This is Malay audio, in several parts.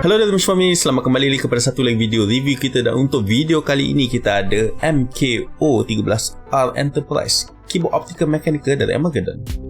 Halo teman-teman semua, selamat kembali lagi kepada satu lagi video review kita. Dan untuk video kali ini kita ada MKO13R Enterprise keyboard optical mechanical dari ARMAGEDDON.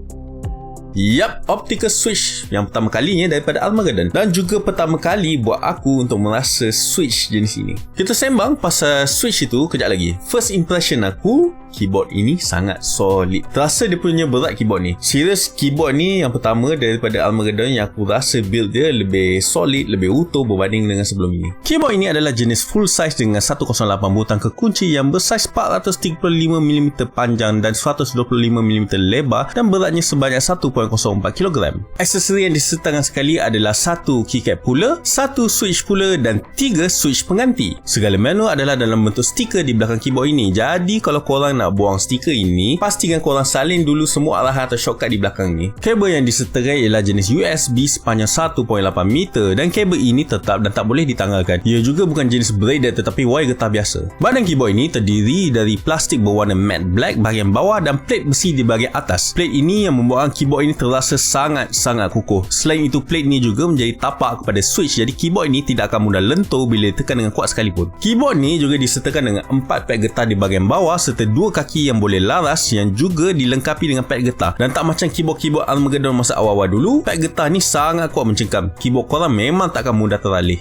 Yap, optical switch yang pertama kalinya daripada ARMAGEDDON, dan juga pertama kali buat aku untuk merasa switch jenis ini. Kita sembang pasal switch itu kejap lagi. First impression aku, keyboard ini sangat solid. Terasa dia punya berat keyboard ni. Serius, keyboard ni yang pertama daripada ARMAGEDDON yang aku rasa build dia lebih solid, lebih utuh berbanding dengan sebelum ini. Keyboard ini adalah jenis full size dengan 108 butang kekunci yang bersaiz 435mm panjang dan 125mm lebar dan beratnya sebanyak 1.04 kg. Aksesori yang disertakan sekali adalah satu keycap pula, satu switch pula dan 3 switch pengganti. Segala menu adalah dalam bentuk stiker di belakang keyboard ini. Jadi kalau korang nak buang stiker ini, pastikan korang salin dulu semua arahan atau shortcut di belakang ni. Kabel yang disertakan ialah jenis USB sepanjang 1.8 meter dan kabel ini tetap dan tak boleh ditanggalkan. Ia juga bukan jenis braided tetapi wire getah biasa. Badan keyboard ini terdiri dari plastik berwarna matte black bahagian bawah dan plate besi di bahagian atas. Plate ini yang membuatkan keyboard ini terasa sangat-sangat kukuh. Selain itu, plate ini juga menjadi tapak kepada switch, jadi keyboard ini tidak akan mudah lentur bila ditekan dengan kuat sekalipun. Keyboard ni juga disertakan dengan 4 pad getah di bahagian bawah serta 2 kaki yang boleh laras yang juga dilengkapi dengan pad getah. Dan tak macam keyboard-keyboard ARMAGEDDON masa awal-awal dulu, pad getah ni sangat kuat mencengkam. Keyboard korang memang takkan mudah teralih.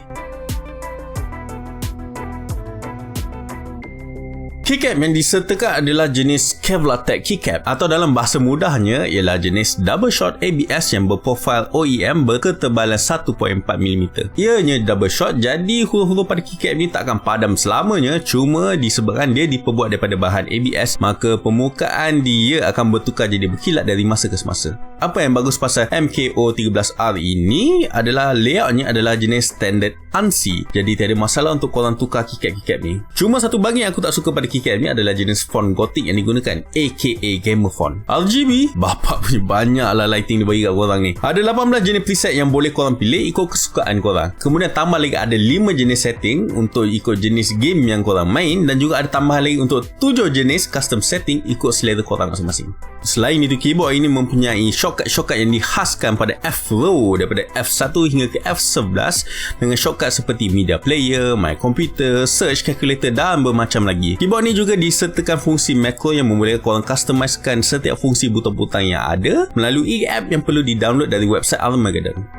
Keycap yang disertakan adalah jenis Kevlar Tech keycap atau dalam bahasa mudahnya ialah jenis double shot ABS yang berprofil OEM berketebalan 1.4mm. Ianya double shot, jadi huruf-huruf pada keycap ni takkan padam selamanya, cuma disebabkan dia diperbuat daripada bahan ABS, maka permukaan dia akan bertukar jadi berkilat dari masa ke semasa. Apa yang bagus pasal MKO13R ini adalah layoutnya adalah jenis standard ANSI, jadi tiada masalah untuk korang tukar keycap ni. Cuma satu bahagian aku tak suka pada keycap ni adalah jenis font gotik yang digunakan, aka gamer font. RGB, bapak punya banyak lah lighting dia bagi kat korang ni. Ada 18 jenis preset yang boleh korang pilih ikut kesukaan korang. Kemudian tambah lagi ada 5 jenis setting untuk ikut jenis game yang korang main, dan juga ada tambahan lagi untuk 7 jenis custom setting ikut selera korang masing-masing. Selain itu, keyboard ini mempunyai shortcut yang dikhaskan pada F-Row daripada F1 hingga ke F11 dengan shortcut seperti media player, my computer, search, calculator dan bermacam lagi. Keyboard ni juga disertakan fungsi macro yang membolehkan korang customizekan setiap fungsi butang-butang yang ada melalui app yang perlu di-download dari website ARMAGEDDON.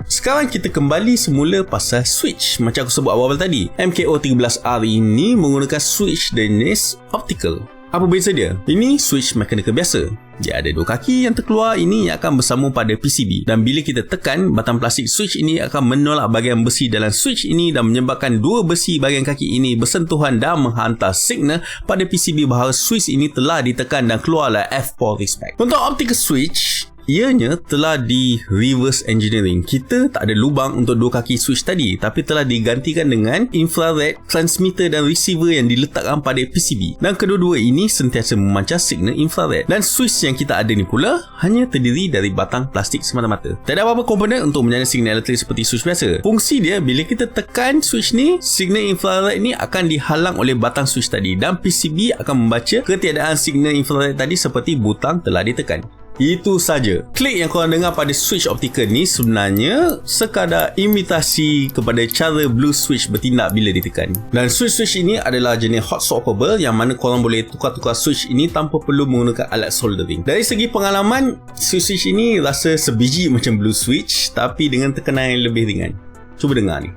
Sekarang kita kembali semula pasal switch. Macam aku sebut awal tadi, MKO13R ini menggunakan switch jenis optical. Apa beza dia? Ini switch mechanical biasa. Dia ada 2 kaki yang terkeluar ini yang akan bersambung pada PCB, dan bila kita tekan, batang plastik switch ini akan menolak bahagian besi dalam switch ini dan menyebabkan 2 besi bahagian kaki ini bersentuhan dan menghantar signal pada PCB bahawa switch ini telah ditekan dan keluarlah F4 respect. Untuk optical switch, ianya telah di reverse engineering. Kita tak ada lubang untuk 2 kaki switch tadi, tapi telah digantikan dengan infrared transmitter dan receiver yang diletakkan pada PCB, dan kedua-dua ini sentiasa memancar signal infrared. Dan switch yang kita ada ni pula hanya terdiri dari batang plastik semata-mata. Tak ada apa-apa komponen untuk menyalin signal elektrik seperti switch biasa. Fungsi dia, bila kita tekan switch ni, signal infrared ni akan dihalang oleh batang switch tadi, dan PCB akan membaca ketiadaan signal infrared tadi seperti butang telah ditekan. Itu saja. Klik yang korang dengar pada switch optical ni sebenarnya sekadar imitasi kepada cara blue switch bertindak bila ditekan. Dan switch ini adalah jenis hot swappable yang mana korang boleh tukar-tukar switch ini tanpa perlu menggunakan alat soldering. Dari segi pengalaman, switch ini rasa sebiji macam blue switch tapi dengan tekanan yang lebih ringan. Cuba dengar ni.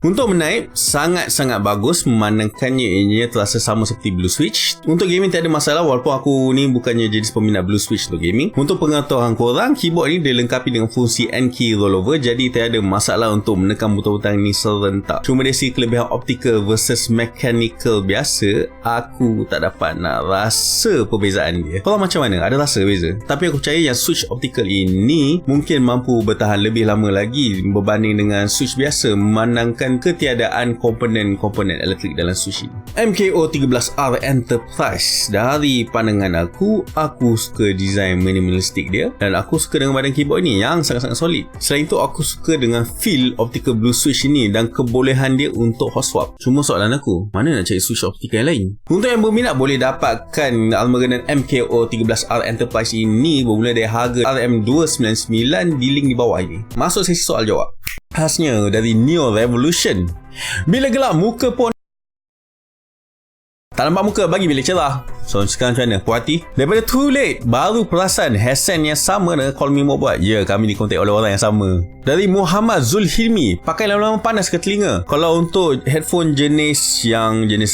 Untuk menaip, sangat-sangat bagus memandangkannya ianya terasa sama seperti Blue Switch. Untuk gaming tiada masalah walaupun aku ni bukannya jenis peminat Blue Switch untuk gaming. Untuk pengetahuan korang, keyboard ni dilengkapi dengan fungsi N-key rollover, jadi tiada masalah untuk menekan butang-butang ni serentak. Cuma dari segi kelebihan optical versus mechanical biasa, aku tak dapat nak rasa perbezaan dia. Korang macam mana? Ada rasa beza? Tapi aku percaya yang switch optical ini mungkin mampu bertahan lebih lama lagi berbanding dengan switch biasa memandangkan ketiadaan komponen-komponen elektrik dalam switch ini. MKO13R Enterprise, dari pandangan aku suka design minimalistik dia dan aku suka dengan badan keyboard ni yang sangat-sangat solid. Selain itu, aku suka dengan feel optical blue switch ini dan kebolehan dia untuk hot swap. Cuma soalan aku, mana nak cari switch optical yang lain? Untuk yang berminat boleh dapatkan ARMAGEDDON MKO13R Enterprise ini bermula dari harga RM299 di link di bawah ini. Masuk sesi soal jawab. Khasnya dari Neo Revolution. Bila gelap muka pun tak nampak muka, bagi bila cerah. So sekarang macam mana? Puas hati? Daripada Too Late, baru perasan headset yang sama dengan Call Me mau buat. Ya, kami dikontak oleh orang yang sama. Dari Muhammad Zulhilmi, pakai lama-lama panas ke telinga? Kalau untuk headphone jenis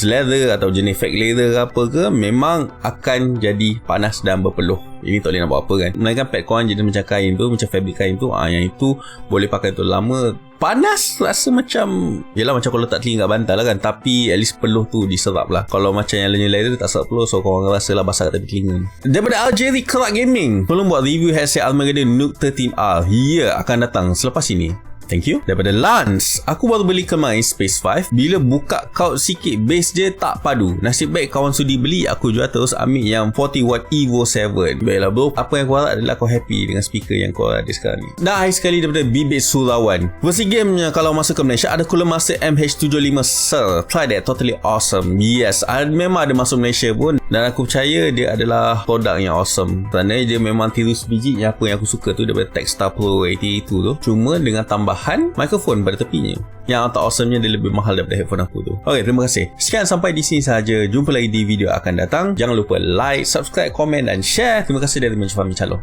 leather atau jenis fake leather apa ke, memang akan jadi panas dan berpeluh. Ini tak boleh nak buat apa kan. Melainkan pad korang jenis macam kain tu, macam fabric kain tu, yang itu boleh pakai untuk lama. Panas rasa macam, yelah macam kalau tak telinga kat bantal lah kan, tapi at least peluh tu diserap lah. Kalau macam yang lain leather tak serap peluh, so korang rasa lah basah kat tepi telinga. Daripada Algeri Kerak Gaming, tolong buat review headset ARMAGEDDON MKO13R. Ya, akan datang selepas ini. Thank you. Daripada Lance, aku baru beli kemarin Space 5. Bila buka kaut sikit, base dia tak padu. Nasib baik kawan sudi beli, aku jual terus ambil yang 40W Evo 7. Baiklah bro, apa yang kau harap adalah kau happy dengan speaker yang kau ada sekarang ni. Dan akhir sekali daripada Bibit Surawan, versi gamenya kalau masuk ke Malaysia ada Cooler Master MH75 Sir. Try that, totally awesome. Yes, memang ada masuk Malaysia pun, dan aku percaya dia adalah produk yang awesome. Kerana dia memang tiru sebiji yang apa yang aku suka tu daripada Techstar Pro 82 tu. Cuma dengan tambahan mikrofon pada tepinya. Yang tak awesome-nya dia lebih mahal daripada headphone aku tu. Ok, terima kasih. Sekian sampai di sini sahaja. Jumpa lagi di video akan datang. Jangan lupa like, subscribe, komen dan share. Terima kasih dari Mencoba Micalo.